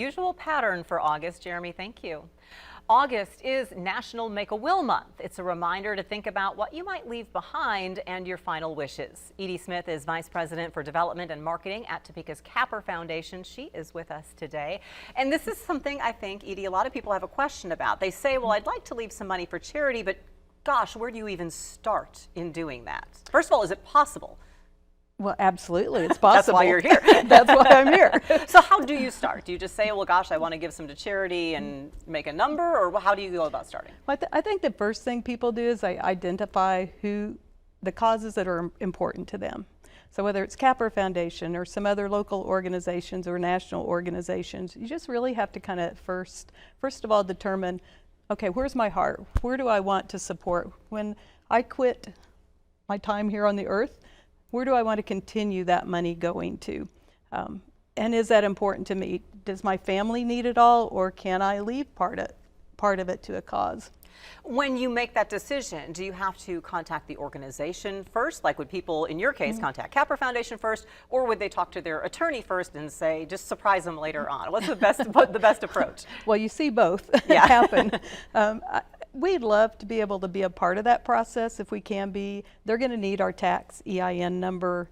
Usual pattern for August, Jeremy, thank you. August is National Make-A-Will Month. It's a reminder to think about what you might leave behind and your final wishes. Edie Smith is Vice President for Development and Marketing at Topeka's Capper Foundation. She is with us today. And this is something I think, Edie, a lot of people have a question about. They say, well, I'd like to leave some money for charity, but gosh, where do you even start in doing that? First of all, is it possible? Well, absolutely, it's possible. That's why you're here. That's why I'm here. So how do you start? Do you just say, well, gosh, I want to give some to charity and make a number, or how do you go about starting? Well, I think the first thing people do is they identify the causes that are important to them. So whether it's Capper Foundation or some other local organizations or national organizations, you just really have to kind of first of all determine, okay, where's my heart? Where do I want to support? When I quit my time here on the earth, where do I want to continue that money going to? And is that important to me? Does my family need it all, or can I leave part of it to a cause? When you make that decision, do you have to contact the organization first? Like, would people, in your case, contact Capper Foundation first, or would they talk to their attorney first and say, just surprise them later on? What's the best approach? Well, you see both happen. We'd love to be able to be a part of that process if we can be. They're going to need our tax EIN number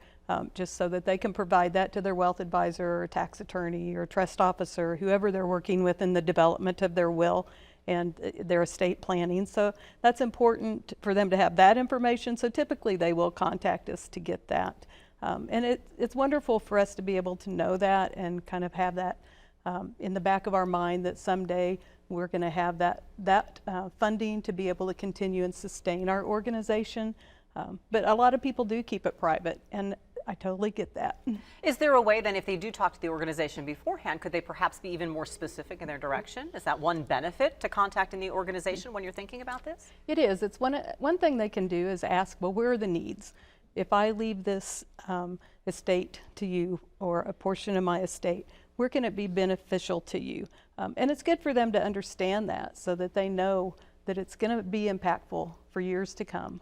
just so that they can provide that to their wealth advisor or tax attorney or trust officer, whoever they're working with in the development of their will and their estate planning. So that's important for them to have that information. So typically they will contact us to get that. And it's wonderful for us to be able to know that and kind of have that in the back of our mind that someday we're going to have that funding to be able to continue and sustain our organization. But a lot of people do keep it private, and I totally get that. Is there a way then, if they do talk to the organization beforehand, could they perhaps be even more specific in their direction? Is that one benefit to contacting the organization when you're thinking about this? It is. It's one thing they can do is ask, well, where are the needs? If I leave this estate to you, or a portion of my estate, where can it be beneficial to you? And it's good for them to understand that so that they know that it's going to be impactful for years to come.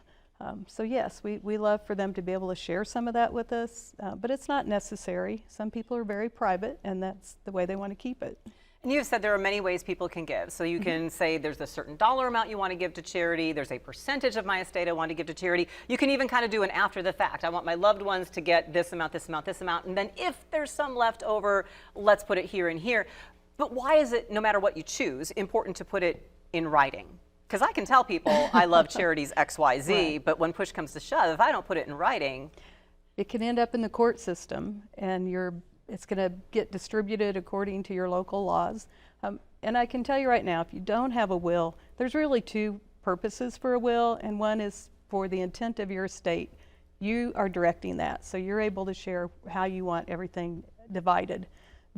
So yes, we love for them to be able to share some of that with us, but it's not necessary. Some people are very private, and that's the way they want to keep it. And you've said there are many ways people can give. So you can say there's a certain dollar amount you want to give to charity. There's a percentage of my estate I want to give to charity. You can even kind of do an after the fact. I want my loved ones to get this amount, this amount, this amount. And then if there's some left over, let's put it here and here. But why is it, no matter what you choose, important to put it in writing? Because I can tell people I love charities XYZ, right, but when push comes to shove, if I don't put it in writing, it can end up in the court system, and it's going to get distributed according to your local laws. And I can tell you right now, if you don't have a will, there's really two purposes for a will, and one is for the intent of your estate. You are directing that, so you're able to share how you want everything divided.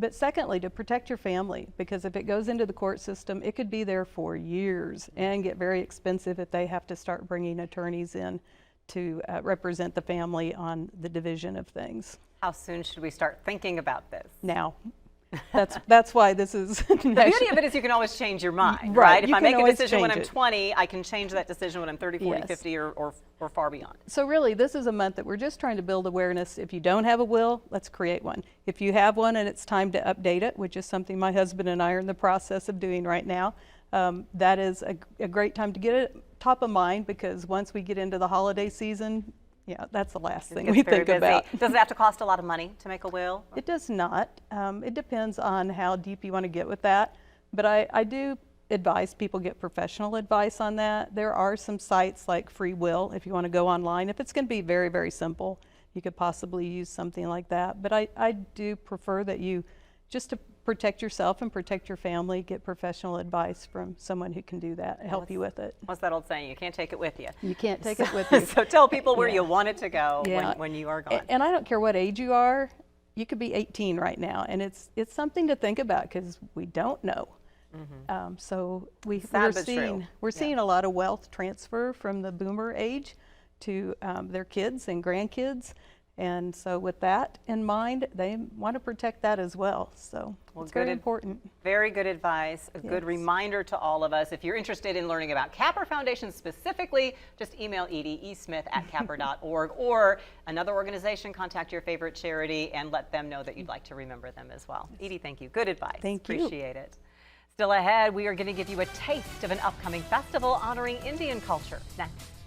But secondly, to protect your family, because if it goes into the court system, it could be there for years and get very expensive if they have to start bringing attorneys in to represent the family on the division of things. How soon should we start thinking about this? Now. That's why this is the beauty of it is you can always change your mind, right? If I make a decision when I'm 20, I can change that decision when I'm 30, 40, 50, or far beyond. So really, this is a month that we're just trying to build awareness. If you don't have a will, let's create one. If you have one and it's time to update it, which is something my husband and I are in the process of doing right now, that is a great time to get it top of mind, because once we get into the holiday season, yeah, that's the last thing we think about. Does it have to cost a lot of money to make a will? It does not. It depends on how deep you want to get with that. But I do advise people get professional advice on that. There are some sites like Free Will if you want to go online. If it's going to be very, very simple, you could possibly use something like that. But I do prefer that you, just to protect yourself and protect your family, get professional advice from someone who can do that and help you with it. What's that old saying? You can't take it with you. You can't take it with you. So tell people where you want it to go when you are gone. And I don't care what age you are. You could be 18 right now, and it's something to think about, because we don't know. So we're seeing a lot of wealth transfer from the boomer age to their kids and grandkids. And so with that in mind, they want to protect that as well. So it's very important. Very good advice, a good reminder to all of us. If you're interested in learning about Capper Foundation specifically, just email Edie, esmith@capper.org, or another organization, contact your favorite charity and let them know that you'd like to remember them as well. Edie, thank you. Good advice. Thank you. Appreciate it. Still ahead, we are going to give you a taste of an upcoming festival honoring Indian culture. Next.